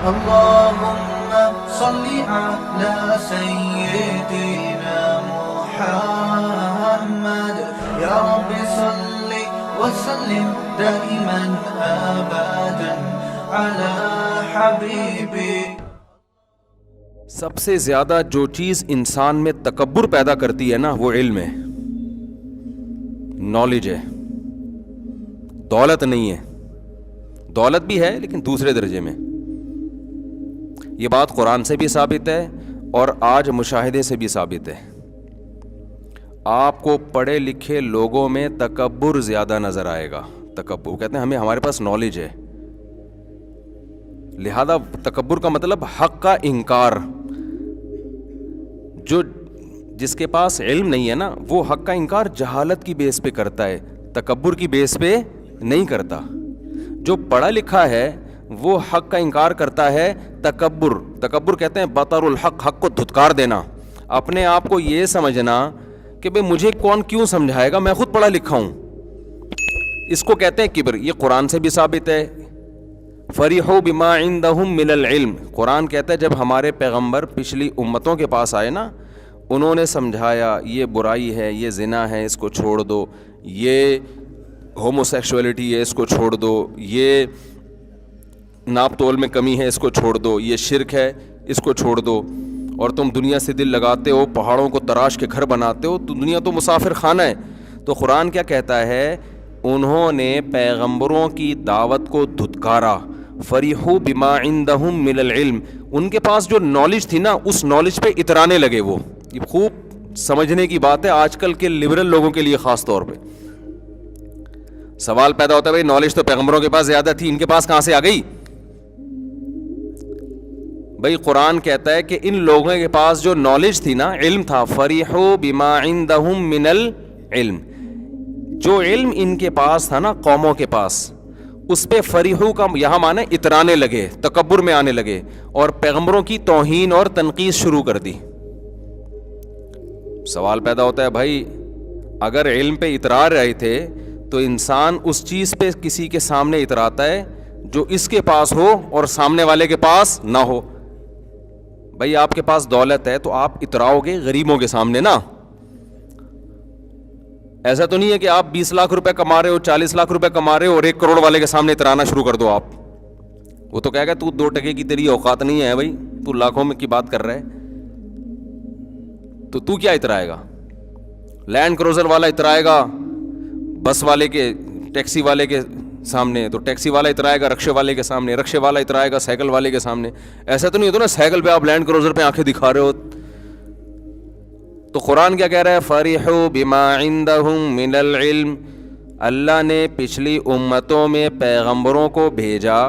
اللهم صل على سيدنا محمد يا رب صل وسلم دائما ابدا على حبيبي. سب سے زیادہ جو چیز انسان میں تکبر پیدا کرتی ہے نا، وہ علم ہے، نالج ہے، دولت نہیں ہے. دولت بھی ہے لیکن دوسرے درجے میں. یہ بات قرآن سے بھی ثابت ہے اور آج مشاہدے سے بھی ثابت ہے. آپ کو پڑھے لکھے لوگوں میں تکبر زیادہ نظر آئے گا. تکبر کہتے ہیں ہمارے پاس نالج ہے، لہذا تکبر کا مطلب حق کا انکار. جس کے پاس علم نہیں ہے نا، وہ حق کا انکار جہالت کی بیس پہ کرتا ہے، تکبر کی بیس پہ نہیں کرتا. جو پڑھا لکھا ہے وہ حق کا انکار کرتا ہے. تکبر کہتے ہیں بطر الحق، حق کو دھتکار دینا، اپنے آپ کو یہ سمجھنا کہ بھئی مجھے کون کیوں سمجھائے گا، میں خود پڑھا لکھا ہوں. اس کو کہتے ہیں کبر. یہ قرآن سے بھی ثابت ہے. فریحوا بما عندهم من العلم. قرآن کہتا ہے جب ہمارے پیغمبر پچھلی امتوں کے پاس آئے نا، انہوں نے سمجھایا یہ برائی ہے، یہ زنا ہے، اس کو چھوڑ دو، یہ ہومو سیکشولیٹی ہے، اس کو چھوڑ دو، یہ ناپ تول میں کمی ہے، اس کو چھوڑ دو، یہ شرک ہے، اس کو چھوڑ دو. اور تم دنیا سے دل لگاتے ہو، پہاڑوں کو تراش کے گھر بناتے ہو، تو دنیا تو مسافر خانہ ہے. تو قرآن کیا کہتا ہے؟ انہوں نے پیغمبروں کی دعوت کو دھتکارا. فریحوا بما عندهم من العلم. ان کے پاس جو نالج تھی نا، اس نالج پہ اترانے لگے. وہ یہ خوب سمجھنے کی بات ہے آج کل کے لبرل لوگوں کے لیے خاص طور پہ. سوال پیدا ہوتا ہے بھائی نالج تو پیغمبروں کے پاس زیادہ تھی، ان کے پاس کہاں سے آ گئی؟ بھائی قرآن کہتا ہے کہ ان لوگوں کے پاس جو نالج تھی نا، علم تھا. فریحوا بما عندهم من العلم. جو علم ان کے پاس تھا نا قوموں کے پاس، اس پہ فریحو کا یہاں معنی اترانے لگے، تکبر میں آنے لگے اور پیغمبروں کی توہین اور تنقید شروع کر دی. سوال پیدا ہوتا ہے بھائی اگر علم پہ اترا رہے تھے تو انسان اس چیز پہ کسی کے سامنے اتراتا ہے جو اس کے پاس ہو اور سامنے والے کے پاس نہ ہو. بھائی آپ کے پاس دولت ہے تو آپ اتراؤ گے غریبوں کے سامنے نا. ایسا تو نہیں ہے کہ آپ 20 لاکھ روپے کما رہے ہو، 40 لاکھ روپے کما رہے ہو اور 1 کروڑ والے کے سامنے اترانا شروع کر دو آپ. وہ تو کہے گا تو 2 ٹکے کی تیری اوقات نہیں ہے بھائی، تو لاکھوں میں کی بات کر رہا ہے، تو کیا اترائے گا؟ لینڈ کروزر والا اترائے گا بس والے کے، ٹیکسی والے کے سامنے، تو ٹیکسی والا اترائے گا رکشے والے کے سامنے، رکشے والا اترائے گا سائیکل والے کے سامنے. ایسا تو نہیں ہوتا نا سائیکل پہ آپ لینڈ کروزر پہ آنکھیں دکھا رہے ہو. تو قرآن کیا کہہ رہا ہے؟ فریحوا بما عندهم من العلم. اللہ نے پچھلی امتوں میں پیغمبروں کو بھیجا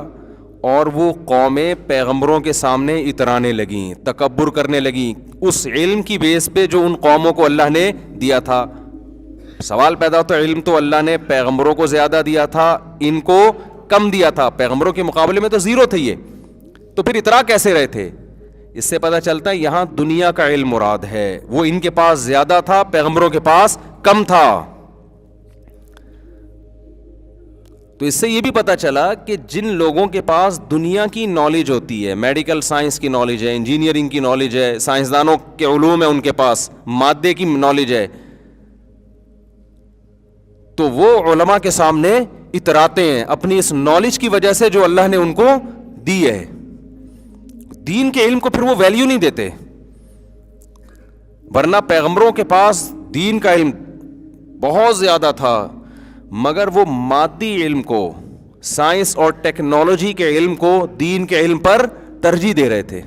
اور وہ قومیں پیغمبروں کے سامنے اترانے لگیں، تکبر کرنے لگیں اس علم کی بیس پہ جو ان قوموں کو اللہ نے دیا تھا. سوال پیدا ہوتا ہے علم تو اللہ نے پیغمبروں کو زیادہ دیا تھا، ان کو کم دیا تھا، پیغمبروں کے مقابلے میں تو زیرو تھے یہ، تو پھر اترا کیسے رہے تھے؟ اس سے پتہ چلتا ہے یہاں دنیا کا علم مراد ہے. وہ ان کے پاس زیادہ تھا، پیغمبروں کے پاس کم تھا. تو اس سے یہ بھی پتہ چلا کہ جن لوگوں کے پاس دنیا کی نالج ہوتی ہے، میڈیکل سائنس کی نالج ہے، انجینئرنگ کی نالج ہے، سائنسدانوں کے علوم ہے، ان کے پاس مادے کی نالج ہے، تو وہ علماء کے سامنے اتراتے ہیں اپنی اس نالج کی وجہ سے جو اللہ نے ان کو دی ہے. دین کے علم کو پھر وہ ویلیو نہیں دیتے، ورنہ پیغمبروں کے پاس دین کا علم بہت زیادہ تھا، مگر وہ مادی علم کو، سائنس اور ٹیکنالوجی کے علم کو دین کے علم پر ترجیح دے رہے تھے.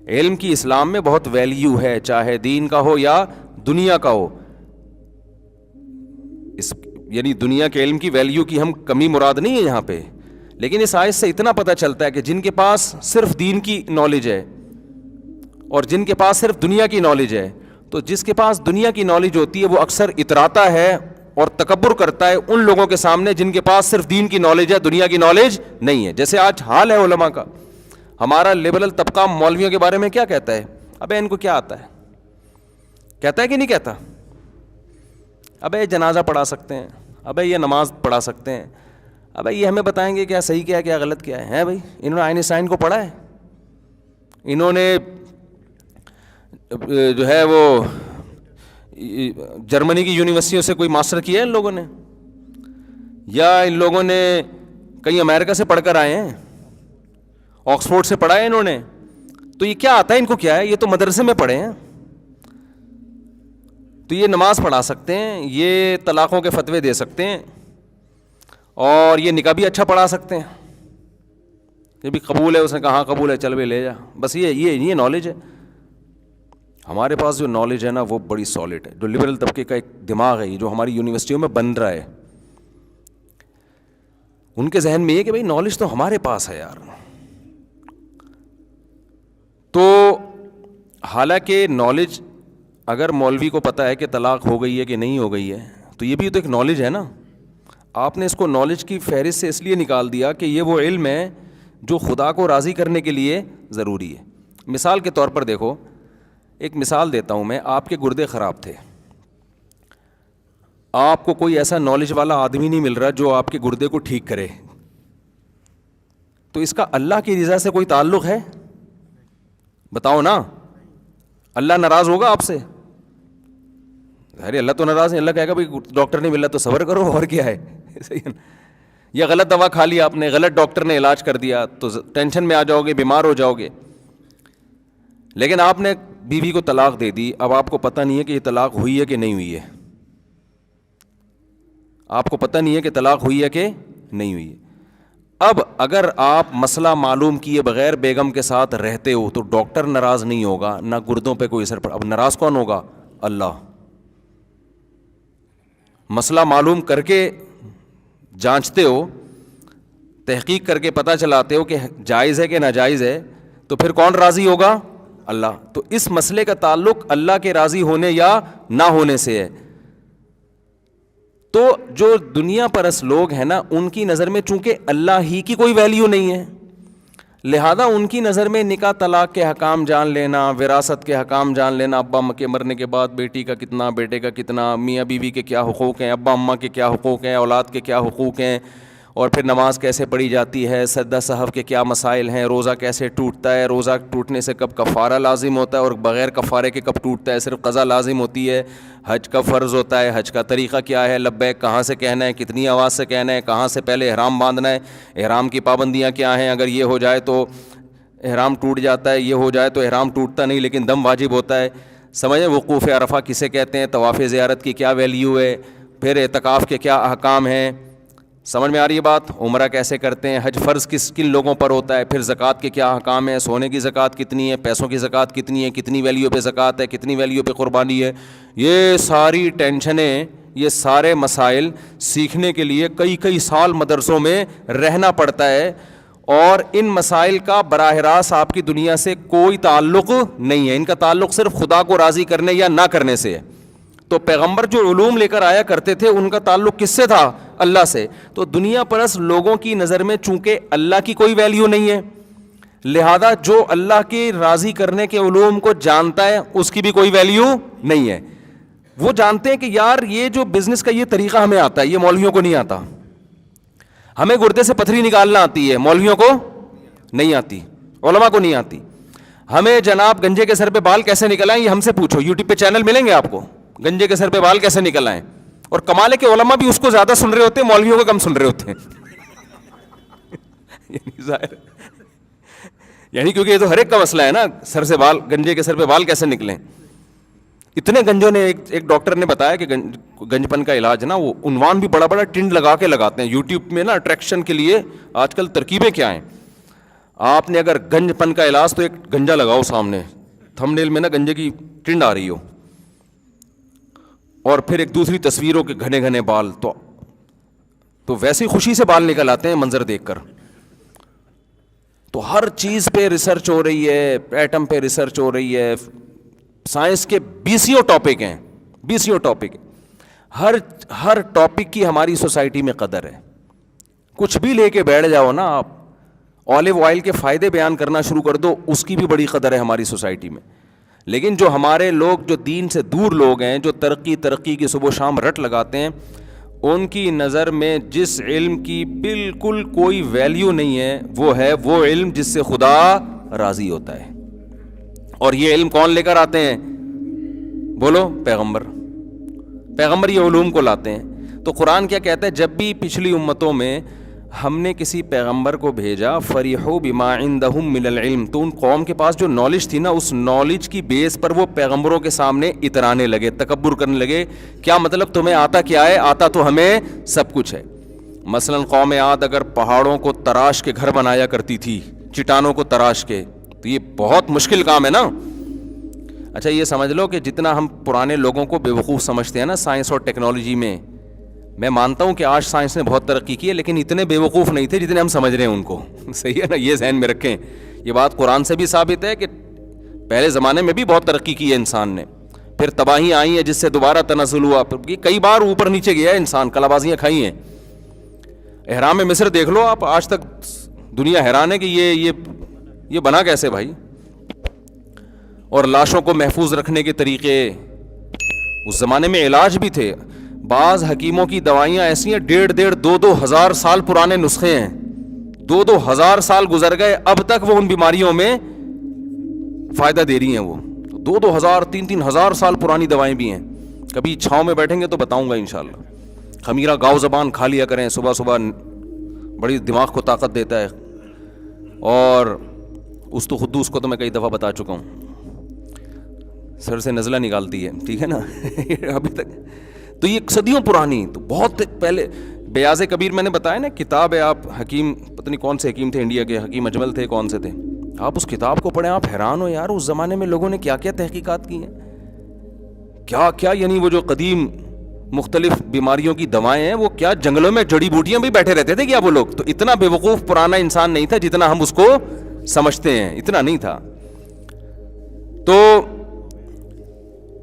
علم کی اسلام میں بہت ویلیو ہے، چاہے دین کا ہو یا دنیا کا ہو. یعنی دنیا کے علم کی ویلیو کی ہم کمی مراد نہیں ہے یہاں پہ، لیکن اس آیت سے اتنا پتہ چلتا ہے کہ جن کے پاس صرف دین کی نالج ہے اور جن کے پاس صرف دنیا کی نالج ہے، تو جس کے پاس دنیا کی نالج ہوتی ہے وہ اکثر اتراتا ہے اور تکبر کرتا ہے ان لوگوں کے سامنے جن کے پاس صرف دین کی نالج ہے، دنیا کی نالج نہیں ہے. جیسے آج حال ہے علماء کا. ہمارا لبرل طبقہ مولویوں کے بارے میں کیا کہتا ہے؟ ابے ان کو کیا آتا ہے؟ کہتا ہے کہ نہیں کہتا؟ ابے جنازہ پڑھا سکتے ہیں، ابے یہ نماز پڑھا سکتے ہیں، اب یہ ہمیں بتائیں گے کیا صحیح کیا ہے کیا غلط کیا ہے بھائی؟ انہوں نے آئنسٹائن کو پڑھا ہے؟ انہوں نے جو ہے وہ جرمنی کی یونیورسٹیوں سے کوئی ماسٹر کیا ہے ان لوگوں نے؟ یا ان لوگوں نے کہیں امریکہ سے پڑھ کر آئے ہیں، آکسفورڈ سے پڑھا ہے انہوں نے؟ تو یہ کیا آتا ہے ان کو؟ کیا ہے یہ؟ تو مدرسے میں پڑھے ہیں، تو یہ نماز پڑھا سکتے ہیں، یہ طلاقوں کے فتوے دے سکتے ہیں، اور یہ نکاح بھی اچھا پڑھا سکتے ہیں. یہ بھی قبول ہے، اس نے کہا ہاں قبول ہے، چل بھی لے جا. بس یہ نالج ہے. ہمارے پاس جو نالج ہے نا وہ بڑی سالڈ ہے. جو لبرل طبقے کا ایک دماغ ہے جو ہماری یونیورسٹیوں میں بن رہا ہے، ان کے ذہن میں یہ کہ بھائی نالج تو ہمارے پاس ہے یار. تو حالانکہ نالج اگر مولوی کو پتہ ہے کہ طلاق ہو گئی ہے کہ نہیں ہو گئی ہے تو یہ بھی تو ایک نالج ہے نا. آپ نے اس کو نالج کی فہرست سے اس لیے نکال دیا کہ یہ وہ علم ہے جو خدا کو راضی کرنے کے لیے ضروری ہے. مثال کے طور پر دیکھو، ایک مثال دیتا ہوں میں. آپ کے گردے خراب تھے، آپ کو کوئی ایسا نالج والا آدمی نہیں مل رہا جو آپ کے گردے کو ٹھیک کرے، تو اس کا اللہ کی رضا سے کوئی تعلق ہے؟ بتاؤ نا. اللہ ناراض ہوگا آپ سے؟ ارے اللہ تو ناراض نہیں. اللہ کہے گا بھائی ڈاکٹر نہیں مل رہا تو صبر کرو، اور کیا ہے. یا غلط دوا کھا لیا آپ نے، غلط ڈاکٹر نے علاج کر دیا تو ٹینشن میں آ جاؤ گے، بیمار ہو جاؤ گے. لیکن آپ نے بیوی کو طلاق دے دی، اب آپ کو پتہ نہیں ہے کہ یہ طلاق ہوئی ہے کہ نہیں ہوئی ہے. آپ کو پتہ نہیں ہے کہ طلاق ہوئی ہے کہ نہیں ہوئی ہے. اب اگر آپ مسئلہ معلوم کیے بغیر بیگم کے ساتھ رہتے ہو تو ڈاکٹر ناراض نہیں ہوگا، نہ گردوں پہ کوئی اثر پڑا. اب ناراض کون ہوگا؟ اللہ. مسئلہ معلوم کر کے جانچتے ہو، تحقیق کر کے پتہ چلاتے ہو کہ جائز ہے کہ ناجائز ہے، تو پھر کون راضی ہوگا؟ اللہ. تو اس مسئلے کا تعلق اللہ کے راضی ہونے یا نہ ہونے سے ہے. تو جو دنیا پرست لوگ ہیں نا، ان کی نظر میں چونکہ اللہ ہی کی کوئی ویلیو نہیں ہے، لہذا ان کی نظر میں نکاح طلاق کے حکام جان لینا، وراثت کے حکام جان لینا، ابا اماں کے مرنے کے بعد بیٹی کا کتنا، بیٹے کا کتنا، میاں بیوی کے کیا حقوق ہیں، ابا اماں کے کیا حقوق ہیں، اولاد کے کیا حقوق ہیں، اور پھر نماز کیسے پڑھی جاتی ہے، سجدہ سہو کے کیا مسائل ہیں، روزہ کیسے ٹوٹتا ہے، روزہ ٹوٹنے سے کب کفارہ لازم ہوتا ہے اور بغیر کفارے کے کب ٹوٹتا ہے، صرف قضا لازم ہوتی ہے، حج کا فرض ہوتا ہے، حج کا طریقہ کیا ہے، لبیک کہاں سے کہنا ہے، کتنی آواز سے کہنا ہے، کہاں سے پہلے احرام باندھنا ہے، احرام کی پابندیاں کیا ہیں، اگر یہ ہو جائے تو احرام ٹوٹ جاتا ہے، یہ ہو جائے تو احرام ٹوٹتا نہیں لیکن دم واجب ہوتا ہے. سمجھیں وقوف عرفہ کسے کہتے ہیں، طواف زیارت کی کیا ویلیو ہے، پھر اعتکاف کے کیا احکام ہیں. سمجھ میں آ رہی ہے بات؟ عمرہ کیسے کرتے ہیں، حج فرض کن لوگوں پر ہوتا ہے، پھر زکوٰۃ کے کیا احکام ہیں، سونے کی زکوٰۃ کتنی ہے، پیسوں کی زکوٰۃ کتنی ہے، کتنی ویلیو پہ زکوٰۃ ہے، کتنی ویلیو پہ قربانی ہے. یہ ساری ٹینشنیں، یہ سارے مسائل سیکھنے کے لیے کئی سال مدرسوں میں رہنا پڑتا ہے، اور ان مسائل کا براہ راست آپ کی دنیا سے کوئی تعلق نہیں ہے. ان کا تعلق صرف خدا کو راضی کرنے یا نہ کرنے سے ہے. تو پیغمبر جو علوم لے کر آیا کرتے تھے ان کا تعلق کس سے تھا؟ اللہ سے. تو دنیا پرست لوگوں کی نظر میں چونکہ اللہ کی کوئی ویلیو نہیں ہے، لہذا جو اللہ کے راضی کرنے کے علوم کو جانتا ہے اس کی بھی کوئی ویلیو نہیں ہے. وہ جانتے ہیں کہ یار یہ جو بزنس کا یہ طریقہ ہمیں آتا ہے، یہ مولویوں کو نہیں آتا. ہمیں گردے سے پتھری نکالنا آتی ہے، مولویوں کو نہیں آتی، علماء کو نہیں آتی. ہمیں جناب گنجے کے سر پہ بال کیسے نکل آئیں یہ ہم سے پوچھو، یوٹیوب پہ چینل ملیں گے آپ کو، گنجے کے سر پہ بال کیسے نکل آئیں. اور کمال ہے کہ علماء بھی اس کو زیادہ سن رہے ہوتے ہیں، مولویوں کو کم سن رہے ہوتے ہیں. یعنی کیونکہ یہ تو ہر ایک کا مسئلہ ہے نا، سر سے بال، گنجے کے سر پہ بال کیسے نکلیں. اتنے گنجوں نے، ایک ڈاکٹر نے بتایا کہ گنج پن کا علاج نا، وہ عنوان بھی بڑا بڑا ٹنڈ لگا کے لگاتے ہیں یوٹیوب میں نا، اٹریکشن کے لیے آج کل ترکیبیں کیا ہیں. آپ نے اگر گنج پن کا علاج تو ایک گنجا لگاؤ سامنے، تھمب نیل میں نا گنجے کی ٹنڈ آ رہی ہو، اور پھر ایک دوسری تصویروں کے گھنے گھنے بال، تو ویسے ہی خوشی سے بال نکل آتے ہیں منظر دیکھ کر. تو ہر چیز پہ ریسرچ ہو رہی ہے، ایٹم پہ ریسرچ ہو رہی ہے، سائنس کے 20 ٹاپک ہیں، 20 ٹاپک. ہر ٹاپک کی ہماری سوسائٹی میں قدر ہے. کچھ بھی لے کے بیٹھ جاؤ نا آپ، آلیو آئل کے فائدے بیان کرنا شروع کر دو، اس کی بھی بڑی قدر ہے ہماری سوسائٹی میں. لیکن جو ہمارے لوگ جو دین سے دور لوگ ہیں، جو ترقی کی صبح و شام رٹ لگاتے ہیں، ان کی نظر میں جس علم کی بالکل کوئی ویلیو نہیں ہے وہ علم جس سے خدا راضی ہوتا ہے. اور یہ علم کون لے کر آتے ہیں؟ بولو، پیغمبر یہ علوم کو لاتے ہیں. تو قرآن کیا کہتا ہے؟ جب بھی پچھلی امتوں میں ہم نے کسی پیغمبر کو بھیجا، فریحوا بما عندهم من العلم، تو ان قوم کے پاس جو نالج تھی نا، اس نالج کی بیس پر وہ پیغمبروں کے سامنے اترانے لگے، تکبر کرنے لگے. کیا مطلب؟ تمہیں آتا کیا ہے؟ آتا تو ہمیں سب کچھ ہے. مثلا قوم عاد اگر پہاڑوں کو تراش کے گھر بنایا کرتی تھی، چٹانوں کو تراش کے، تو یہ بہت مشکل کام ہے نا. اچھا یہ سمجھ لو کہ جتنا ہم پرانے لوگوں کو بیوقوف سمجھتے ہیں نا سائنس اور ٹیکنالوجی میں مانتا ہوں کہ آج سائنس نے بہت ترقی کی ہے، لیکن اتنے بیوقوف نہیں تھے جتنے ہم سمجھ رہے ہیں ان کو. صحیح ہے نا؟ یہ ذہن میں رکھیں. یہ بات قرآن سے بھی ثابت ہے کہ پہلے زمانے میں بھی بہت ترقی کی ہے انسان نے، پھر تباہی آئی ہیں جس سے دوبارہ تنزل ہوا، کئی بار اوپر نیچے گیا ہے انسان، کلابازیاں کھائی ہیں. احرام مصر دیکھ لو آپ، آج تک دنیا حیران ہے کہ یہ بنا کیسے بھائی. اور لاشوں کو محفوظ رکھنے کے طریقے، اس زمانے میں علاج بھی تھے. بعض حکیموں کی دوائیاں ایسی ہیں 1,500-2,000 سال پرانے نسخے ہیں، 2,000 سال گزر گئے، اب تک وہ ان بیماریوں میں فائدہ دے رہی ہیں. وہ 2,000 3,000 سال پرانی دوائیں بھی ہیں. کبھی چھاؤں میں بیٹھیں گے تو بتاؤں گا انشاءاللہ. خمیرہ گاؤ زبان کھا لیا کریں صبح صبح، بڑی دماغ کو طاقت دیتا ہے. اور استو خدوس کو تو میں کئی دفعہ بتا چکا ہوں، سر سے نزلہ نکالتی ہے، ٹھیک ہے نا. ابھی تک تو یہ صدیوں پرانی، تو بہت پہلے. بیاض کبیر میں نے بتایا نا کتاب ہے، آپ حکیم پتہ نہیں کون سے حکیم تھے انڈیا کے، حکیم اجمل تھے، کون سے تھے، آپ اس کتاب کو پڑھیں آپ حیران ہو یار اس زمانے میں لوگوں نے کیا کیا تحقیقات کی ہیں، کیا یعنی وہ جو قدیم مختلف بیماریوں کی دوائیں ہیں، وہ کیا جنگلوں میں جڑی بوٹیاں بھی بیٹھے رہتے تھے کیا وہ لوگ. تو اتنا بے وقوف پرانا انسان نہیں تھا جتنا ہم اس کو سمجھتے ہیں، اتنا نہیں تھا. تو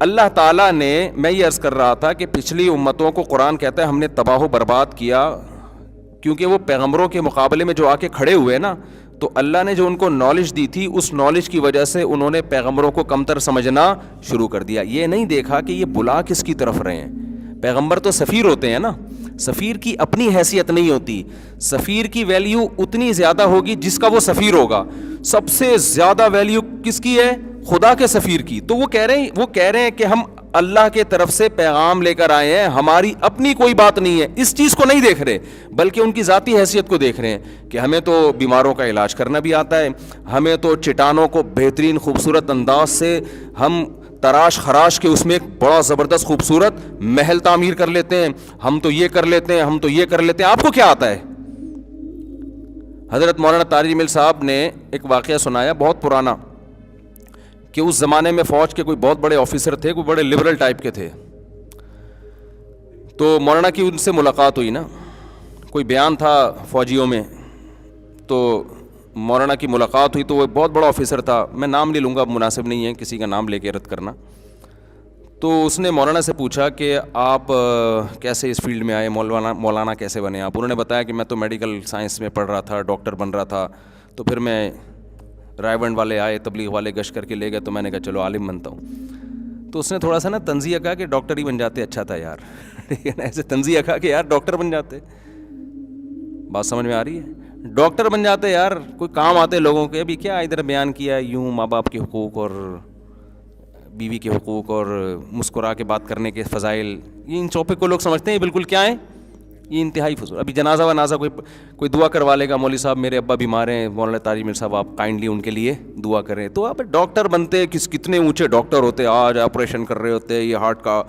اللہ تعالیٰ نے، میں یہ عرض کر رہا تھا کہ پچھلی امتوں کو قرآن کہتا ہے ہم نے تباہ و برباد کیا، کیونکہ وہ پیغمبروں کے مقابلے میں جو آ کے کھڑے ہوئے نا، تو اللہ نے جو ان کو نالج دی تھی اس نالج کی وجہ سے انہوں نے پیغمبروں کو کمتر سمجھنا شروع کر دیا. یہ نہیں دیکھا کہ یہ بلا کس کی طرف رہے ہیں. پیغمبر تو سفیر ہوتے ہیں نا، سفیر کی اپنی حیثیت نہیں ہوتی، سفیر کی ویلیو اتنی زیادہ ہوگی جس کا وہ سفیر ہوگا. سب سے زیادہ ویلیو کس کی ہے؟ خدا کے سفیر کی. تو وہ کہہ رہے ہیں کہ ہم اللہ کے طرف سے پیغام لے کر آئے ہیں، ہماری اپنی کوئی بات نہیں ہے. اس چیز کو نہیں دیکھ رہے بلکہ ان کی ذاتی حیثیت کو دیکھ رہے ہیں کہ ہمیں تو بیماروں کا علاج کرنا بھی آتا ہے، ہمیں تو چٹانوں کو بہترین خوبصورت انداز سے ہم تراش خراش کے اس میں ایک بڑا زبردست خوبصورت محل تعمیر کر لیتے ہیں، ہم تو یہ کر لیتے ہیں، ہم تو یہ کر لیتے ہیں. آپ کو کیا آتا ہے؟ حضرت مولانا طارق جمیل صاحب نے ایک واقعہ سنایا بہت پرانا، کہ اس زمانے میں فوج کے کوئی بہت بڑے آفیسر تھے، کوئی بڑے لبرل ٹائپ کے تھے. تو مولانا کی ان سے ملاقات ہوئی نا، کوئی بیان تھا فوجیوں میں، تو مولانا کی ملاقات ہوئی. تو وہ بہت بڑا آفیسر تھا، میں نام نہیں لوں گا، مناسب نہیں ہے کسی کا نام لے کے رد کرنا. تو اس نے مولانا سے پوچھا کہ آپ کیسے اس فیلڈ میں آئے، مولانا کیسے بنے آپ؟ انہوں نے بتایا کہ میں تو میڈیکل سائنس میں پڑھ رہا تھا، ڈاکٹر بن رہا تھا، تو پھر میں رائے ونڈ والے آئے، تبلیغ والے گشت کر کے لے گئے، تو میں نے کہا چلو عالم بنتا ہوں. تو اس نے تھوڑا سا نا تنزیہ کہا کہ ڈاکٹر ہی بن جاتے اچھا تھا یار. ٹھیک ہے نا، ایسے تنزیہ کہا کہ یار ڈاکٹر بن جاتے. بات سمجھ میں آ رہی ہے؟ ڈاکٹر بن جاتے یار، کوئی کام آتے لوگوں کے. ابھی کیا ادھر بیان کیا ہے یوں ماں باپ کے حقوق اور بیوی کے حقوق اور مسکرا کے بات کرنے کے فضائل، یہ ان ٹاپک کو لوگ سمجھتے ہیں بالکل کیا ہیں، یہ انتہائی فضول. ابھی جنازہ ونازہ کوئی دعا کروا لے گا، مولوی صاحب میرے ابا بیمار ہیں، مولانا طارق جمیل صاحب آپ کائنڈلی ان کے لیے دعا کریں. تو آپ ڈاکٹر بنتے، کتنے اونچے ڈاکٹر ہوتے، آج آپریشن کر رہے ہوتے یہ ہارٹ کا،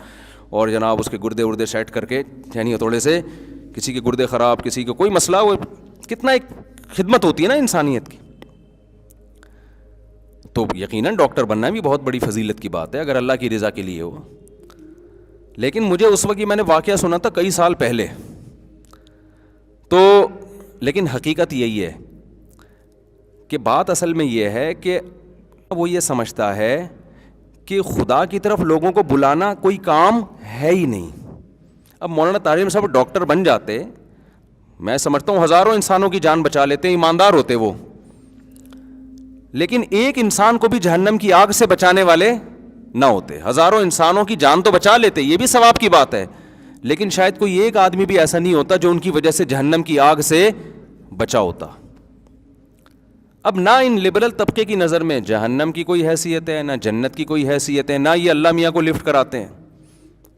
اور جناب اس کے گردے وردے سیٹ کر کے، یعنی تھوڑے سے کسی کے گردے خراب، کسی کو کوئی مسئلہ، وہ کتنا ایک خدمت ہوتی ہے نا انسانیت کی. تو یقیناً ڈاکٹر بننا بھی بہت بڑی فضیلت کی بات ہے اگر اللہ کی رضا کے لیے ہو. لیکن مجھے اس وقت میں نے واقعہ سنا تھا کئی سال پہلے، تو لیکن حقیقت یہی ہے کہ بات اصل میں یہ ہے کہ وہ یہ سمجھتا ہے کہ خدا کی طرف لوگوں کو بلانا کوئی کام ہے ہی نہیں. اب مولانا طارق جمیل صاحب ڈاکٹر بن جاتے، میں سمجھتا ہوں ہزاروں انسانوں کی جان بچا لیتے، ایماندار ہوتے وہ، لیکن ایک انسان کو بھی جہنم کی آگ سے بچانے والے نہ ہوتے. ہزاروں انسانوں کی جان تو بچا لیتے، یہ بھی ثواب کی بات ہے، لیکن شاید کوئی ایک آدمی بھی ایسا نہیں ہوتا جو ان کی وجہ سے جہنم کی آگ سے بچا ہوتا. اب نہ ان لبرل طبقے کی نظر میں جہنم کی کوئی حیثیت ہے، نہ جنت کی کوئی حیثیت ہے، نہ یہ اللہ میاں کو لفٹ کراتے ہیں.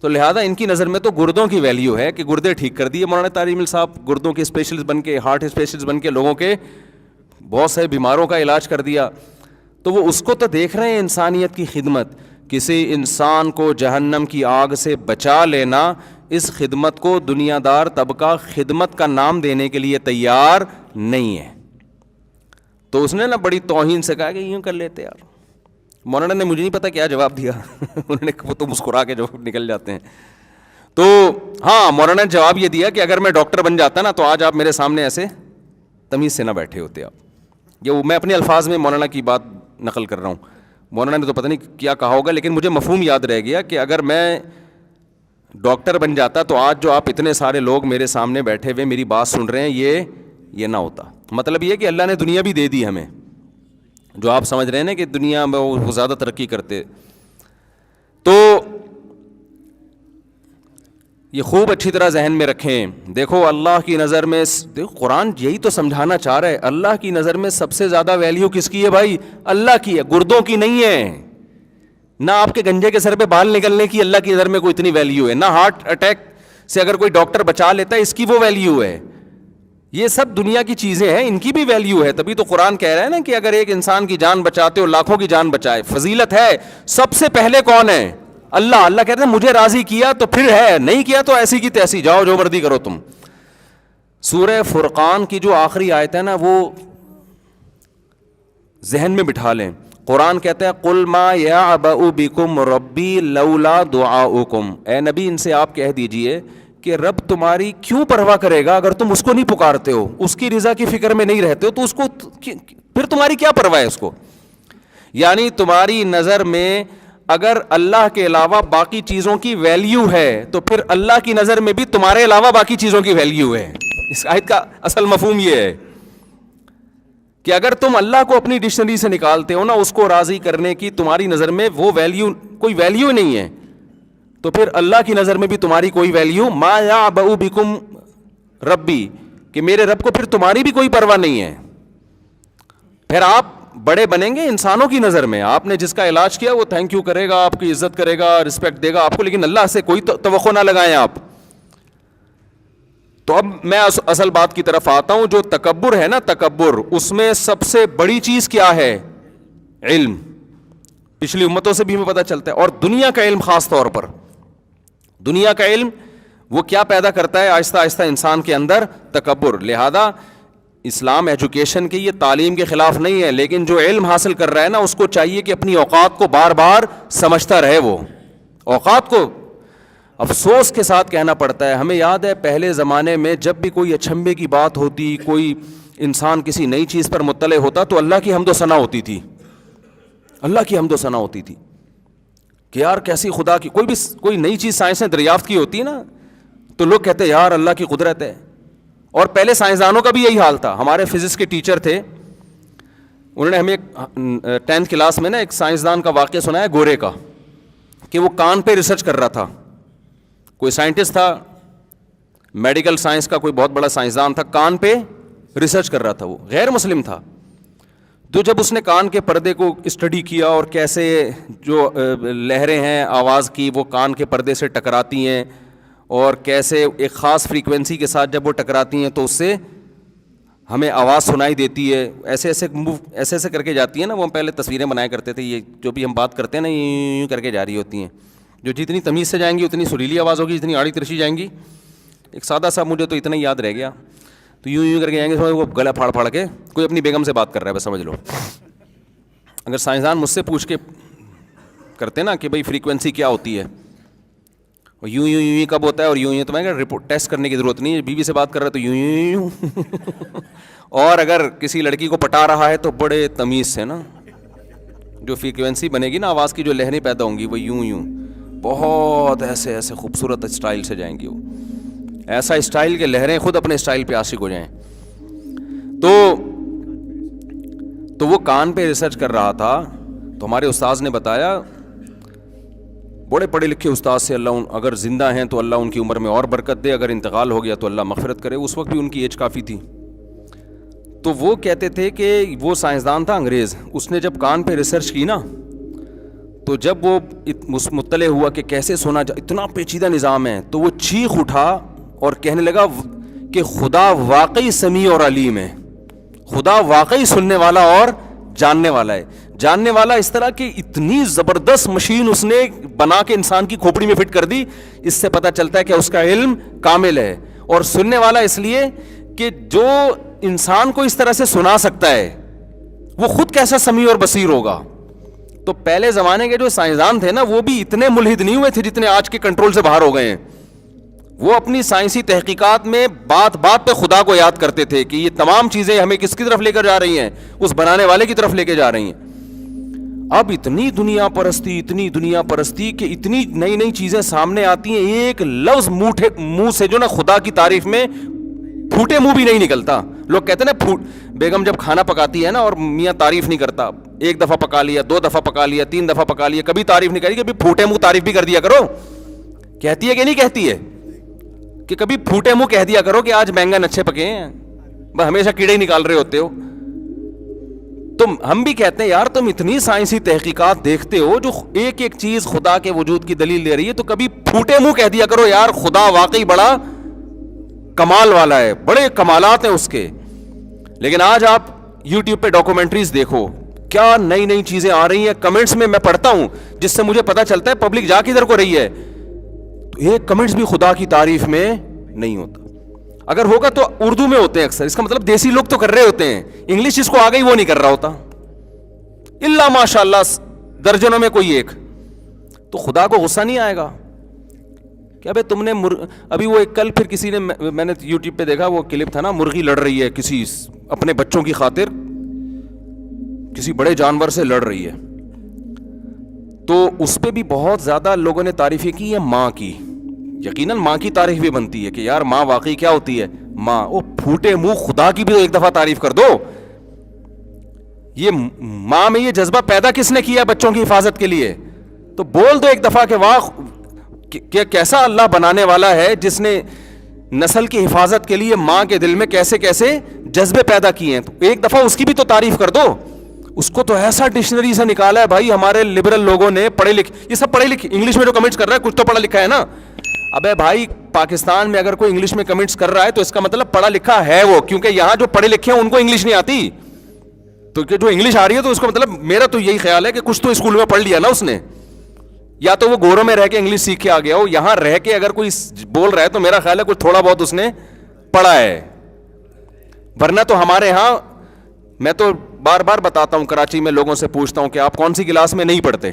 تو لہٰذا ان کی نظر میں تو گردوں کی ویلیو ہے کہ گردے ٹھیک کر دیے مولانا طارق جمیل صاحب، گردوں کے اسپیشلسٹ بن کے، ہارٹ اسپیشلسٹ بن کے لوگوں کے بہت سے بیماروں کا علاج کر دیا. تو وہ اس کو تو دیکھ رہے ہیں انسانیت کی خدمت. کسی انسان کو جہنم کی آگ سے بچا لینا، اس خدمت کو دنیا دار طبقہ خدمت کا نام دینے کے لیے تیار نہیں ہے. تو اس نے نا بڑی توہین سے کہا کہ یوں کر لیتے یار. مولانا نے مجھے نہیں پتا کیا جواب دیا انہوں نے، وہ تو مسکرا کے جواب نکل جاتے ہیں. تو ہاں مولانا نے جواب یہ دیا کہ اگر میں ڈاکٹر بن جاتا نا تو آج آپ میرے سامنے ایسے تمیز سے نہ بیٹھے ہوتے. آپ یہ میں اپنے الفاظ میں مولانا کی بات نقل کر رہا ہوں. مولانا نے تو پتہ نہیں کیا کہا ہوگا، لیکن مجھے مفہوم یاد رہ گیا کہ اگر میں ڈاکٹر بن جاتا تو آج جو آپ اتنے سارے لوگ میرے سامنے بیٹھے ہوئے میری بات سن رہے ہیں یہ نہ ہوتا. مطلب یہ کہ اللہ نے دنیا بھی دے دی ہمیں، جو آپ سمجھ رہے ہیں نا کہ دنیا میں وہ زیادہ ترقی کرتے. تو یہ خوب اچھی طرح ذہن میں رکھیں. دیکھو اللہ کی نظر میں، دیکھو قرآن یہی تو سمجھانا چاہ رہا ہے، اللہ کی نظر میں سب سے زیادہ ویلیو کس کی ہے بھائی؟ اللہ کی ہے، گردوں کی نہیں ہے. نہ آپ کے گنجے کے سر پہ بال نکلنے کی اللہ کی نظر میں کوئی اتنی ویلیو ہے، نہ ہارٹ اٹیک سے اگر کوئی ڈاکٹر بچا لیتا ہے اس کی وہ ویلیو ہے. یہ سب دنیا کی چیزیں ہیں، ان کی بھی ویلیو ہے. تبھی تو قرآن کہہ رہا ہے نا کہ اگر ایک انسان کی جان بچاتے ہو لاکھوں کی جان بچائے. فضیلت ہے. سب سے پہلے کون ہے؟ اللہ کہتے ہیں مجھے راضی کیا تو پھر ہے، نہیں کیا تو ایسی کی تیسی، جاؤ جو مرضی کرو تم. سورہ فرقان کی جو آخری آیت ہے نا وہ ذہن میں بٹھا لیں. قرآن کہتا ہے قل ما یعبأ بکم ربی لولا دعاؤکم. اے نبی ان سے آپ کہہ دیجئے کہ رب تمہاری کیوں پرواہ کرے گا اگر تم اس کو نہیں پکارتے ہو، اس کی رضا کی فکر میں نہیں رہتے ہو تو اس کو پھر تمہاری کیا پرواہ ہے اس کو. یعنی تمہاری نظر میں اگر اللہ کے علاوہ باقی چیزوں کی ویلیو ہے تو پھر اللہ کی نظر میں بھی تمہارے علاوہ باقی چیزوں کی ویلیو ہے. اس آیت کا اصل مفہوم یہ ہے کہ اگر تم اللہ کو اپنی ڈکشنری سے نکالتے ہو نا، اس کو راضی کرنے کی تمہاری نظر میں وہ ویلیو کوئی ویلیو نہیں ہے، تو پھر اللہ کی نظر میں بھی تمہاری کوئی ویلیو ما یعبأ بکم ربی، کہ میرے رب کو پھر تمہاری بھی کوئی پرواہ نہیں ہے. پھر آپ بڑے بنیں گے انسانوں کی نظر میں، آپ نے جس کا علاج کیا وہ تھینک یو کرے گا، آپ کی عزت کرے گا، رسپیکٹ دے گا آپ کو، لیکن اللہ سے کوئی توقع نہ لگائیں آپ. تو اب میں اصل بات کی طرف آتا ہوں. جو تکبر ہے نا، تکبر، اس میں سب سے بڑی چیز کیا ہے؟ علم. پچھلی امتوں سے بھی ہمیں پتہ چلتا ہے، اور دنیا کا علم خاص طور پر. دنیا کا علم وہ کیا پیدا کرتا ہے آہستہ آہستہ انسان کے اندر؟ تکبر. لہذا اسلام ایجوکیشن کی یہ تعلیم کے خلاف نہیں ہے، لیکن جو علم حاصل کر رہا ہے نا اس کو چاہیے کہ اپنی اوقات کو بار بار سمجھتا رہے. وہ اوقات کو افسوس کے ساتھ کہنا پڑتا ہے. ہمیں یاد ہے پہلے زمانے میں جب بھی کوئی اچھمبے کی بات ہوتی، کوئی انسان کسی نئی چیز پر مطلع ہوتا تو اللہ کی حمد و ثنا ہوتی تھی. اللہ کی حمد و ثنا ہوتی تھی کہ یار کیسی خدا کی کوئی نئی چیز سائنس نے دریافت کی ہوتی ہے نا تو لوگ کہتے ہیں یار اللہ کی قدرت ہے. اور پہلے سائنسدانوں کا بھی یہی حال تھا. ہمارے فزکس کے ٹیچر تھے، انہوں نے ہمیں 10th کلاس میں نا ایک سائنسدان کا واقعہ سنایا گورے کا، کہ وہ کان پہ ریسرچ کر رہا تھا. کوئی سائنٹسٹ تھا، میڈیکل سائنس کا کوئی بہت بڑا سائنسدان تھا، کان پہ ریسرچ کر رہا تھا. وہ غیر مسلم تھا. تو جب اس نے کان کے پردے کو اسٹڈی کیا اور کیسے جو لہریں ہیں آواز کی وہ کان کے پردے سے ٹکراتی ہیں اور کیسے ایک خاص فریکوینسی کے ساتھ جب وہ ٹکراتی ہیں تو اس سے ہمیں آواز سنائی دیتی ہے، ایسے ایسے کر کے جاتی ہیں نا. وہ ہم پہلے تصویریں بنایا کرتے تھے، یہ جو بھی ہم بات کرتے ہیں نا یوں کر کے جا رہی ہوتی ہیں، جو جتنی تمیز سے جائیں گی اتنی سریلی آواز ہوگی، جتنی آڑی ترچی جائیں گی. ایک سادہ سا مجھے تو اتنا ہی یاد رہ گیا، تو یوں کر کے جائیں گے، وہ گلا پھاڑ پھاڑ کے کوئی اپنی بیگم سے بات کر رہا ہے بس سمجھ لو. اگر سائنسدان مجھ سے پوچھ کے کرتے نا کہ بھائی فریکوینسی کیا ہوتی ہے، اور یوں کب ہوتا ہے اور یوں تو میں رپورٹ ٹیسٹ کرنے کی ضرورت نہیں ہے. بیوی سے بات کر رہا ہے تو یوں اور اگر کسی لڑکی کو پٹا رہا ہے تو بڑے تمیز سے نا جو فریکوینسی بنے گی نا آواز کی، جو لہریں پیدا ہوں گی وہ یوں بہت ایسے خوبصورت اسٹائل سے جائیں گی. وہ ایسا اسٹائل کہ لہریں خود اپنے اسٹائل پہ عاشق ہو جائیں. تو وہ کان پہ ریسرچ کر رہا تھا. تو ہمارے استاذ نے بتایا بڑے پڑھے لکھے استاد سے اللہ اگر زندہ ہیں تو اللہ ان کی عمر میں اور برکت دے, اگر انتقال ہو گیا تو اللہ مغفرت کرے. اس وقت بھی ان کی ایج کافی تھی. تو وہ کہتے تھے کہ وہ سائنسدان تھا انگریز, اس نے جب کان پہ ریسرچ کی نا, تو جب وہ مطلع ہوا کہ کیسے سونا اتنا پیچیدہ نظام ہے, تو وہ چیخ اٹھا اور کہنے لگا کہ خدا واقعی سمیع اور علیم ہے, خدا واقعی سننے والا اور جاننے والا ہے. جاننے والا اس طرح کہ اتنی زبردست مشین اس نے بنا کے انسان کی کھوپڑی میں فٹ کر دی, اس سے پتہ چلتا ہے کہ اس کا علم کامل ہے. اور سننے والا اس لیے کہ جو انسان کو اس طرح سے سنا سکتا ہے وہ خود کیسا سمیع اور بصیر ہوگا. تو پہلے زمانے کے جو سائنسدان تھے نا, وہ بھی اتنے ملحد نہیں ہوئے تھے جتنے آج کے کنٹرول سے باہر ہو گئے ہیں. وہ اپنی سائنسی تحقیقات میں بات بات پہ خدا کو یاد کرتے تھے کہ یہ تمام چیزیں ہمیں کس کی طرف لے کر جا رہی ہیں, اس بنانے والے کی طرف لے کے جا رہی ہیں. اب اتنی دنیا پرستی کہ اتنی نئی نئی چیزیں سامنے آتی ہیں, ایک لفظ منہ سے جو نا خدا کی تعریف میں پھوٹے منہ بھی نہیں نکلتا. لوگ کہتے ہیں نا بیگم جب کھانا پکاتی ہے نا اور میاں تعریف نہیں کرتا, ایک دفعہ پکا لیا, 2 دفعہ پکا لیا, 3 دفعہ پکا لیا, کبھی تعریف نہیں کری, کبھی پھوٹے منہ تعریف بھی کر دیا کرو. کہتی ہے کہ نہیں کہتی ہے کہ کبھی پھوٹے منہ کہہ دیا کرو کہ آج بینگن اچھے پکے ہیں, بس ہمیشہ کیڑے ہی نکال رہے ہوتے ہو. تم ہم بھی کہتے ہیں یار تم اتنی سائنسی تحقیقات دیکھتے ہو جو ایک ایک چیز خدا کے وجود کی دلیل دے رہی ہے, تو کبھی پھوٹے منہ کہہ دیا کرو یار خدا واقعی بڑا کمال والا ہے, بڑے کمالات ہیں اس کے. لیکن آج آپ یوٹیوب پہ ڈاکومنٹریز دیکھو, کیا نئی نئی چیزیں آ رہی ہیں. کمنٹس میں پڑھتا ہوں جس سے مجھے پتا چلتا ہے پبلک جا کدھر کو رہی ہے, تو ایک کمنٹس بھی خدا کی تعریف میں نہیں ہوتا. اگر ہوگا تو اردو میں ہوتے ہیں اکثر, اس کا مطلب دیسی لوگ تو کر رہے ہوتے ہیں, انگلش جس کو آ گئی وہ نہیں کر رہا ہوتا, الا ماشاء اللہ درجنوں میں کوئی ایک. تو خدا کو غصہ نہیں آئے گا کہ ابے تم نے ابھی وہ ایک کل پھر کسی نے, میں نے یوٹیوب پہ دیکھا وہ کلپ تھا نا, مرغی لڑ رہی ہے کسی اپنے بچوں کی خاطر کسی بڑے جانور سے لڑ رہی ہے, تو اس پہ بھی بہت زیادہ لوگوں نے تعریفیں کی ہے ماں کی. یقیناً ماں کی تعریف بھی بنتی ہے کہ یار ماں واقعی کیا ہوتی ہے ماں. وہ پھوٹے منہ خدا کی بھی تو ایک دفعہ تعریف کر دو. یہ ماں میں یہ جذبہ پیدا کس نے کیا بچوں کی حفاظت کے لیے, تو بول دو ایک دفعہ کہ واہ کہ کیسا اللہ بنانے والا ہے جس نے نسل کی حفاظت کے لیے ماں کے دل میں کیسے کیسے جذبے پیدا کیے ہیں. تو ایک دفعہ اس کی بھی تو تعریف کر دو. اس کو تو ایسا ڈکشنری سے نکالا ہے بھائی ہمارے لبرل لوگوں نے, پڑھے لکھے, یہ سب پڑھے لکھے انگلش میں جو کمنٹس کر رہا ہے کچھ تو پڑھا لکھا ہے نا. ابے بھائی پاکستان میں اگر کوئی انگلش میں کمنٹس کر رہا ہے تو اس کا مطلب پڑھا لکھا ہے وہ, کیونکہ یہاں جو پڑھے لکھے ہیں ان کو انگلش نہیں آتی. تو جو انگلش آ رہی ہے تو اس کا مطلب میرا تو یہی خیال ہے کہ کچھ تو اسکول میں پڑھ لیا نا اس نے, یا تو وہ گوروں میں رہ کے انگلش سیکھ کے آ گیا ہو. یہاں رہ کے اگر کوئی بول رہا ہے تو میرا خیال ہے کچھ تھوڑا بہت اس نے پڑھا ہے. ورنہ تو ہمارے ہاں, میں تو بار بار بتاتا ہوں, کراچی میں لوگوں سے پوچھتا ہوں کہ آپ کون سی کلاس میں نہیں پڑھتے,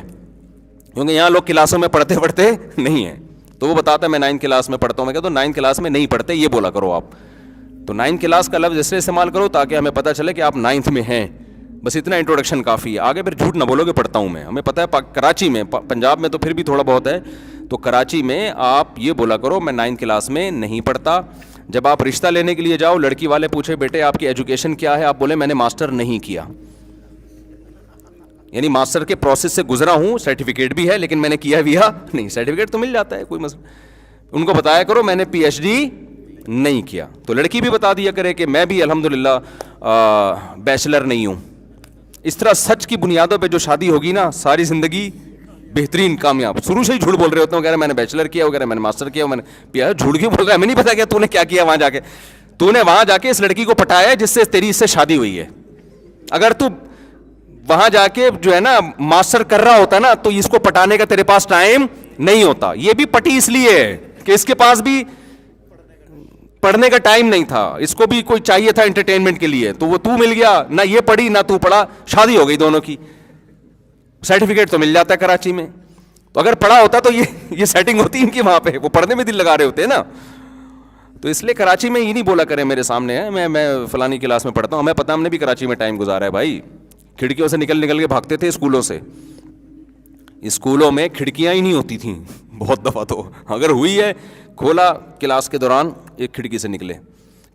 کیونکہ یہاں لوگ کلاسوں میں پڑھتے نہیں ہیں. تو وہ بتاتا ہے میں 9 کلاس میں پڑھتا ہوں. میں کہتا ہوں 9 کلاس میں نہیں پڑھتے یہ بولا کرو آپ. تو 9 کلاس کا لفظ اس لیے استعمال کرو تاکہ ہمیں پتہ چلے کہ آپ 9th میں ہیں, بس اتنا انٹروڈکشن کافی ہے. آگے پھر جھوٹ نہ بولو کہ پڑھتا ہوں میں. ہمیں پتہ ہے کراچی میں, پنجاب میں تو پھر بھی تھوڑا بہت ہے, تو کراچی میں آپ یہ بولا کرو میں 9 کلاس میں نہیں پڑھتا. جب آپ رشتہ لینے کے لیے جاؤ, لڑکی والے پوچھے بیٹے آپ کی ایجوکیشن کیا ہے, آپ بولے میں نے ماسٹر نہیں کیا, یعنی ماسٹر کے پروسیس سے گزرا ہوں, سرٹیفکیٹ بھی ہے لیکن میں نے کیا بھی نہیں. سرٹیفکیٹ تو مل جاتا ہے, کوئی مسئلہ. ان کو بتایا کرو میں نے پی ایچ ڈی نہیں کیا. تو لڑکی بھی بتا دیا کرے کہ میں بھی الحمدللہ بیچلر نہیں ہوں. اس طرح سچ کی بنیادوں پہ جو شادی ہوگی نا ساری زندگی بہترین کامیاب. شروع سے ہی جھوٹ بول رہے ہوتے ہیں, کہہ رہے میں نے بیچلر کیا, وہ کہہ رہے میں نے ماسٹر کیا, میں نے پیا. جھوٹ کیوں بول رہا ہے, ہمیں نہیں پتا کہ تو نے کیا کیا وہاں جا کے. تو نے وہاں جا کے اس لڑکی کو پٹایا ہے جس سے تیری اس سے شادی ہوئی ہے. اگر تو وہاں جا کے جو ہے نا ماسٹر کر رہا ہوتا نا تو اس کو پٹانے کا تیرے پاس ٹائم نہیں ہوتا. یہ بھی پٹی اس لیے ہے کہ اس کے پاس بھی پڑھنے کا ٹائم نہیں تھا, اس کو بھی کوئی چاہیے تھا انٹرٹینمنٹ کے لیے, تو وہ تو مل گیا, نہ یہ پڑھی نہ تو پڑھا, شادی ہو گئی دونوں کی. سرٹیفکیٹ تو مل جاتا ہے کراچی میں. تو اگر پڑھا ہوتا تو یہ سیٹنگ ہوتی ان کی وہاں پہ, وہ پڑھنے میں دل لگا رہے ہوتے ہیں نا. تو اس لیے کراچی میں یہ نہیں بولا کرے میرے سامنے ہے میں فلانی کلاس میں پڑھتا ہوں. ہمیں پتا, ہم نے بھی کراچی میں ٹائم گزارا ہے بھائی. کھڑکیوں سے نکل کے بھاگتے تھے اسکولوں سے. اسکولوں میں کھڑکیاں ہی نہیں ہوتی تھیں بہت دفعہ, تو اگر ہوئی ہے کھولا کلاس کے دوران ایک کھڑکی سے نکلے,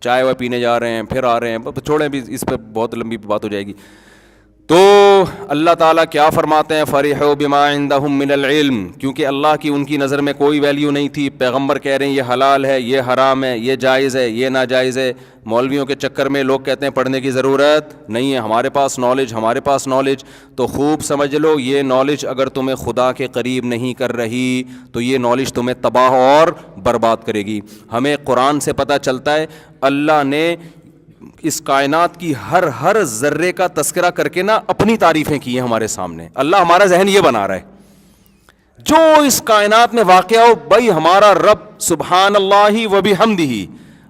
چائے وائے پینے جا رہے ہیں, پھر آ رہے ہیں, چھوڑیں بھی اس پہ بہت لمبی بات ہو جائے گی. تو اللہ تعالیٰ کیا فرماتے ہیں؟ فرحوا بما عندهم من العلم، کیونکہ اللہ کی ان کی نظر میں کوئی ویلیو نہیں تھی. پیغمبر کہہ رہے ہیں یہ حلال ہے، یہ حرام ہے، یہ جائز ہے، یہ ناجائز ہے. مولویوں کے چکر میں لوگ کہتے ہیں پڑھنے کی ضرورت نہیں ہے، ہمارے پاس نالج. تو خوب سمجھ لو، یہ نالج اگر تمہیں خدا کے قریب نہیں کر رہی تو یہ نالج تمہیں تباہ اور برباد کرے گی. ہمیں قرآن سے پتہ چلتا ہے اللہ نے اس کائنات کی ہر ذرے کا تذکرہ کر کے نا اپنی تعریفیں کی ہیں ہمارے سامنے. اللہ ہمارا ذہن یہ بنا رہا ہے جو اس کائنات میں واقع ہو، بھائی ہمارا رب سبحان اللہ و بحمدہ.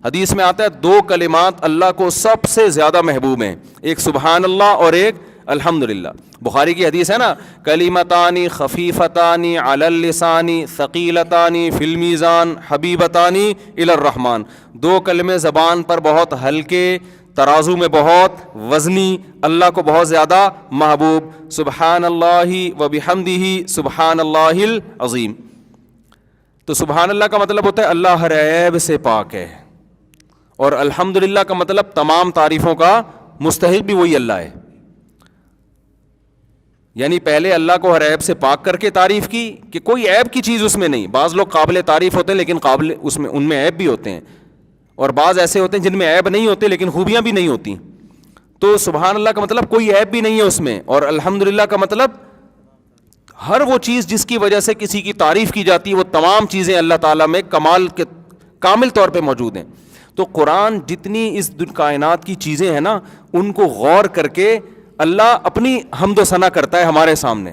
حدیث میں آتا ہے 2 کلمات اللہ کو سب سے زیادہ محبوب ہیں، ایک سبحان اللہ اور ایک الحمدللہ. بخاری کی حدیث ہے نا، کلمتانی خفیفتانی علی اللسان ثقیلتانی فی المیزان حبیبتانی الی الرحمن. 2 کلمے زبان پر بہت ہلکے، ترازو میں بہت وزنی، اللہ کو بہت زیادہ محبوب. سبحان اللہ و بحمدہ سبحان اللہ العظیم. تو سبحان اللہ کا مطلب ہوتا ہے اللہ ہر عیب سے پاک ہے، اور الحمدللہ کا مطلب تمام تعریفوں کا مستحق بھی وہی اللہ ہے. یعنی پہلے اللہ کو ہر عیب سے پاک کر کے تعریف کی کہ کوئی عیب کی چیز اس میں نہیں. بعض لوگ قابل تعریف ہوتے ہیں لیکن ان میں عیب بھی ہوتے ہیں، اور بعض ایسے ہوتے ہیں جن میں عیب نہیں ہوتے لیکن خوبیاں بھی نہیں ہوتی. تو سبحان اللہ کا مطلب کوئی عیب بھی نہیں ہے اس میں، اور الحمدللہ کا مطلب ہر وہ چیز جس کی وجہ سے کسی کی تعریف کی جاتی ہے وہ تمام چیزیں اللہ تعالیٰ میں کامل طور پہ موجود ہیں. تو قرآن جتنی اس کائنات کی چیزیں ہیں نا ان کو غور کر کے اللہ اپنی حمد و ثنا کرتا ہے ہمارے سامنے.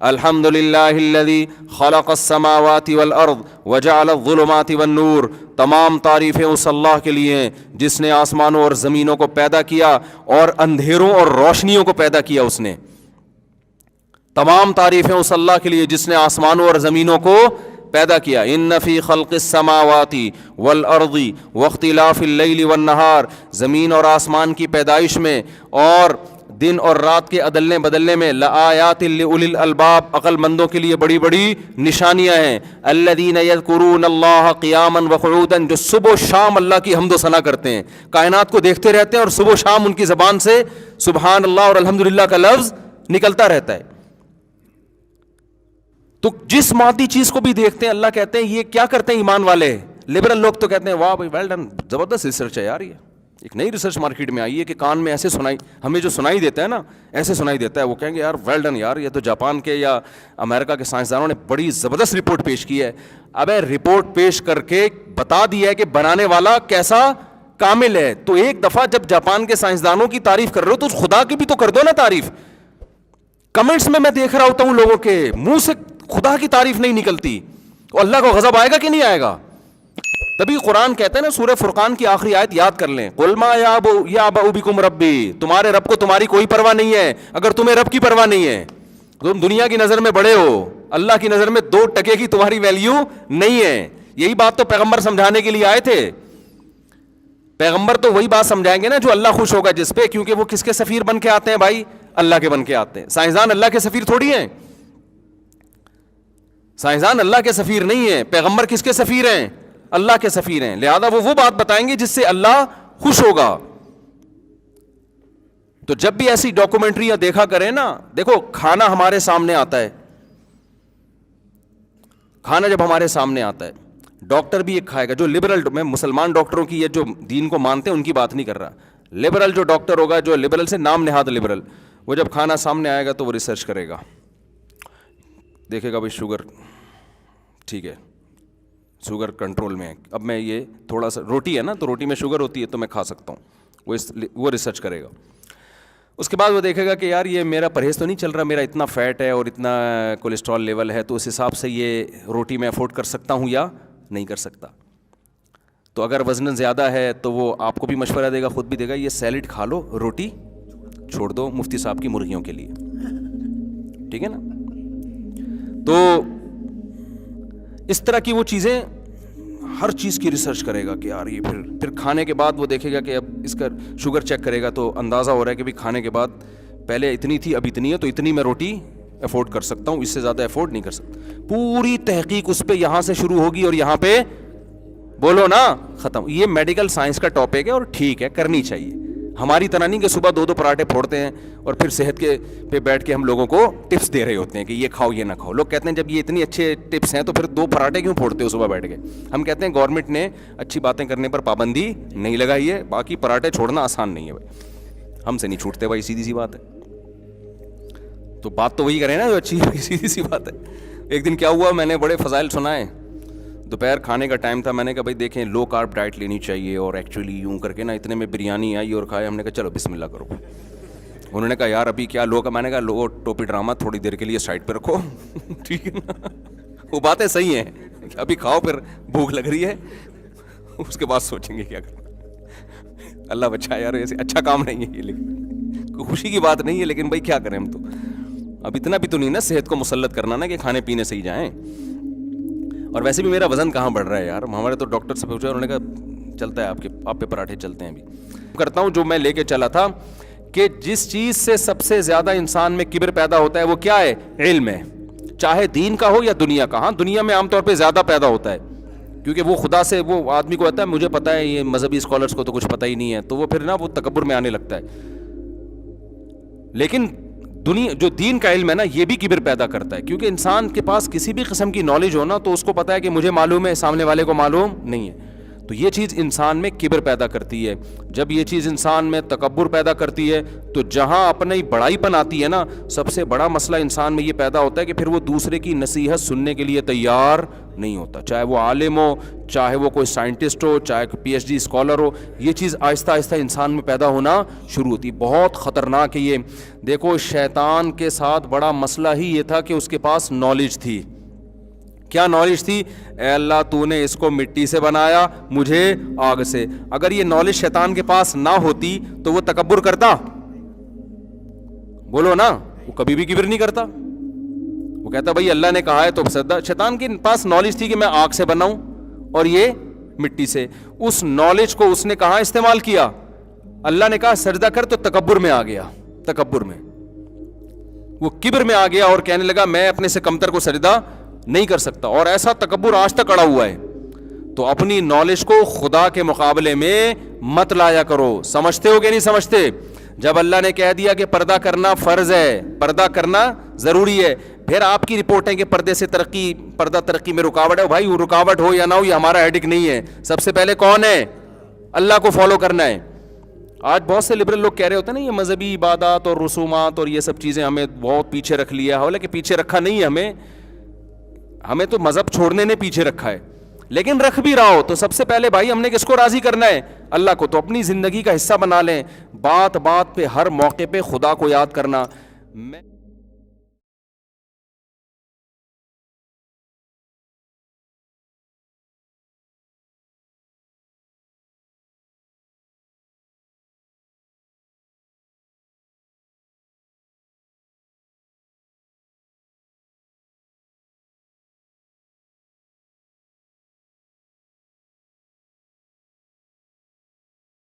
الحمدللہ الذی خلق السماوات والارض وجعل الظلمات والنور. تمام تعریفیں اس اللہ کے لیے ہیں جس نے آسمانوں اور زمینوں کو پیدا کیا اور اندھیروں اور روشنیوں کو پیدا کیا. اس نے تمام تعریفیں اس اللہ کے لیے جس نے آسمانوں اور زمینوں کو پیدا کیا. ان فی خلق السماوات والارض واختلاف اللیل والنہار. زمین اور آسمان کی پیدائش میں اور دن اور رات کے عدلنے بدلنے میں لآیات لأولی الالباب. عقل مندوں کے لیے بڑی بڑی نشانیاں ہیں. الذین یذکرون اللہ قیاما وقعودا. جو صبح و شام اللہ کی حمد و ثنا کرتے ہیں، کائنات کو دیکھتے رہتے ہیں اور صبح و شام ان کی زبان سے سبحان اللہ اور الحمدللہ کا لفظ نکلتا رہتا ہے. تو جس مادی چیز کو بھی دیکھتے ہیں اللہ کہتے ہیں یہ کیا کرتے ہیں ایمان والے. لبرل لوگ تو کہتے ہیں واہ بھائی ویل ڈن، زبردست ریسرچ ہے یار. یہ ایک نئی ریسرچ مارکیٹ میں آئی ہے کہ کان میں ایسے ہمیں جو سنائی دیتا ہے نا ایسے سنائی دیتا ہے. وہ کہیں گے یار ویل ڈن یار، یہ تو جاپان کے یا امریکہ کے سائنسدانوں نے بڑی زبردست رپورٹ پیش کی ہے. ابے رپورٹ پیش کر کے بتا دیا ہے کہ بنانے والا کیسا کامل ہے. تو ایک دفعہ جب جاپان کے سائنسدانوں کی تعریف کر رہے ہو تو خدا کی بھی تو کر دو نا تعریف. کمنٹس میں دیکھ رہا ہوتا ہوں لوگوں کے منہ سے خدا کی تعریف نہیں نکلتی. تو اللہ کو غضب آئے گا کہ نہیں آئے گا؟ تبھی قرآن کہتے ہیں نا، سورہ فرقان کی آخری آیت یاد کر لیں، قل ما یعبأ بکم ربی. تمہارے رب کو تمہاری کوئی پرواہ نہیں ہے. اگر تمہیں رب کی پرواہ نہیں ہے، تم دنیا کی نظر میں بڑے ہو، اللہ کی نظر میں 2 ٹکے کی تمہاری ویلیو نہیں ہے. یہی بات تو پیغمبر سمجھانے کے لیے آئے تھے. پیغمبر تو وہی بات سمجھائیں گے نا جو اللہ خوش ہوگا جس پہ، کیونکہ وہ کس کے سفیر بن کے آتے ہیں بھائی؟ اللہ کے بن کے آتے ہیں. سائنسدان اللہ کے سفیر تھوڑی ہیں. سائنسدان اللہ کے سفیر نہیں ہیں. پیغمبر کس کے سفیر ہیں؟ اللہ کے سفیر ہیں. لہذا وہ بات بتائیں گے جس سے اللہ خوش ہوگا. تو جب بھی ایسی ڈاکومنٹریاں دیکھا کریں نا، دیکھو کھانا ہمارے سامنے آتا ہے، کھانا جب ہمارے سامنے آتا ہے ڈاکٹر بھی ایک کھائے گا. جو لبرل، میں مسلمان ڈاکٹروں کی یہ جو دین کو مانتے ہیں ان کی بات نہیں کر رہا. لبرل جو ڈاکٹر ہوگا، جو لبرل سے نام نہاد لبرل، وہ جب کھانا سامنے آئے گا تو وہ ریسرچ کرے گا، دیکھے گا بھائی شوگر ٹھیک ہے، شوگر کنٹرول میں ہے. اب میں یہ تھوڑا سا روٹی ہے نا تو روٹی میں شوگر ہوتی ہے تو میں کھا سکتا ہوں. وہ ریسرچ کرے گا. اس کے بعد وہ دیکھے گا کہ یار یہ میرا پرہیز تو نہیں چل رہا، میرا اتنا فیٹ ہے اور اتنا کولیسٹرول لیول ہے، تو اس حساب سے یہ روٹی میں افورڈ کر سکتا ہوں یا نہیں کر سکتا. تو اگر وزن زیادہ ہے تو وہ آپ کو بھی مشورہ دے گا، خود بھی دے گا، یہ سیلڈ کھا لو، روٹی چھوڑ دو مفتی صاحب کی مرغیوں کے لیے. ٹھیک ہے نا؟ تو اس طرح کی وہ چیزیں، ہر چیز کی ریسرچ کرے گا کہ یار یہ پھر کھانے کے بعد وہ دیکھے گا کہ اب اس کا شوگر چیک کرے گا تو اندازہ ہو رہا ہے کہ بھی کھانے کے بعد پہلے اتنی تھی اب اتنی ہے، تو اتنی میں روٹی افورڈ کر سکتا ہوں، اس سے زیادہ افورڈ نہیں کر سکتا. پوری تحقیق اس پہ یہاں سے شروع ہوگی اور یہاں پہ بولو نا ختم. یہ میڈیکل سائنس کا ٹاپک ہے اور ٹھیک ہے، کرنی چاہیے. ہماری طرح نہیں کہ صبح 2 پراٹھے پھوڑتے ہیں اور پھر صحت کے پہ بیٹھ کے ہم لوگوں کو ٹپس دے رہے ہوتے ہیں کہ یہ کھاؤ یہ نہ کھاؤ. لوگ کہتے ہیں جب یہ اتنی اچھے ٹپس ہیں تو پھر 2 پراٹھے کیوں پھوڑتے ہو صبح بیٹھ کے. ہم کہتے ہیں گورنمنٹ نے اچھی باتیں کرنے پر پابندی نہیں لگائی ہے, باقی پراٹھے چھوڑنا آسان نہیں ہے بھائی, ہم سے نہیں چھوٹتے بھائی, سیدھی سی بات ہے. تو بات تو وہی کریں نا جو اچھی ہے, سیدھی سی بات ہے. ایک دن کیا ہوا, میں نے بڑے فضائل سنائے, دوپہر کھانے کا ٹائم تھا, میں نے کہا بھائی دیکھیں لو کارب ڈائٹ لینی چاہیے, اور ایکچولی یوں کر کے نا اتنے میں بریانی آئی اور کھایا. ہم نے کہا چلو بسم اللہ کرو. انہوں نے کہا یار ابھی کیا لو کا, میں نے کہا لو ٹوپی ڈرامہ تھوڑی دیر کے لیے سائڈ پہ رکھو, ٹھیک ہے نا, وہ باتیں صحیح ہیں, ابھی کھاؤ پھر بھوک لگ رہی ہے, اس کے بعد سوچیں گے کیا کرنا. اللہ بچا یار, ایسے اچھا کام نہیں ہے یہ, لیکن خوشی کی بات نہیں ہے, لیکن بھائی کیا کریں ہم تو, اب اتنا بھی تو نہیں نا صحت کو مسلط کرنا نا کہ کھانے پینے سے ہی جائیں. اور ویسے بھی میرا وزن کہاں بڑھ رہا ہے یار, ہمارے تو ڈاکٹر سے پوچھا, انہوں نے کہا چلتا ہے آپ پہ پراٹھے چلتے ہیں. ابھی کرتا ہوں جو میں لے کے چلا تھا کہ جس چیز سے سب سے زیادہ انسان میں کبر پیدا ہوتا ہے وہ کیا ہے, علم ہے, چاہے دین کا ہو یا دنیا کا. ہاں دنیا میں عام طور پہ زیادہ پیدا ہوتا ہے کیونکہ وہ خدا سے, وہ آدمی کو کہتا ہے مجھے پتہ ہے, یہ مذہبی اسکالرس کو تو کچھ پتہ ہی نہیں ہے, تو وہ پھر نا وہ تکبر میں آنے لگتا ہے. لیکن دنیا جو دین کا علم ہے نا, یہ بھی کبر پیدا کرتا ہے, کیونکہ انسان کے پاس کسی بھی قسم کی نالج ہو نا تو اس کو پتہ ہے کہ مجھے معلوم ہے, سامنے والے کو معلوم نہیں ہے. تو یہ چیز انسان میں کبر پیدا کرتی ہے. جب یہ چیز انسان میں تکبر پیدا کرتی ہے تو جہاں اپنی بڑائی پن آتی ہے نا, سب سے بڑا مسئلہ انسان میں یہ پیدا ہوتا ہے کہ پھر وہ دوسرے کی نصیحت سننے کے لیے تیار نہیں ہوتا, چاہے وہ عالم ہو, چاہے وہ کوئی سائنٹسٹ ہو, چاہے PhD اسکالر ہو. یہ چیز آہستہ آہستہ انسان میں پیدا ہونا شروع ہوتی. بہت خطرناک ہے یہ. دیکھو شیطان کے ساتھ بڑا مسئلہ ہی یہ تھا کہ اس کے پاس نالج تھی. کیا نالج تھی؟ اے اللہ تو نے اس کو مٹی سے بنایا, مجھے آگ سے. اگر یہ نالج شیطان کے پاس نہ ہوتی تو وہ تکبر کرتا؟ بولو نا, وہ کبھی بھی کبر نہیں کرتا. وہ کہتا بھائی اللہ نے کہا ہے تو سجدہ. شیطان کے پاس نالج تھی کہ میں آگ سے بناؤں اور یہ مٹی سے. اس نالج کو اس نے کہاں استعمال کیا؟ اللہ نے کہا سجدہ کر, تو تکبر میں آ گیا. تکبر میں وہ کبر میں آ گیا اور کہنے لگا میں اپنے سے کمتر کو سجدہ نہیں کر سکتا. اور ایسا تکبر آج تک اڑا ہوا ہے. تو اپنی نالج کو خدا کے مقابلے میں مت لایا کرو. سمجھتے ہو کہ نہیں سمجھتے؟ جب اللہ نے کہہ دیا کہ پردہ کرنا فرض ہے, پردہ کرنا ضروری ہے, پھر آپ کی رپورٹیں کہ پردے سے پردہ ترقی میں رکاوٹ ہے. بھائی وہ رکاوٹ ہو یا نہ ہو, یہ ہمارا ہیڈک نہیں ہے. سب سے پہلے کون ہے؟ اللہ کو فالو کرنا ہے. آج بہت سے لبرل لوگ کہہ رہے ہوتے ہیں نا یہ مذہبی عبادات اور رسومات اور یہ سب چیزیں ہمیں بہت پیچھے رکھ لیا. حالانکہ پیچھے رکھا نہیں ہے, ہمیں تو مذہب چھوڑنے نے پیچھے رکھا ہے. لیکن رکھ بھی رہا ہو تو سب سے پہلے بھائی ہم نے کس کو راضی کرنا ہے؟ اللہ کو. تو اپنی زندگی کا حصہ بنا لیں, بات بات پہ ہر موقع پہ خدا کو یاد کرنا.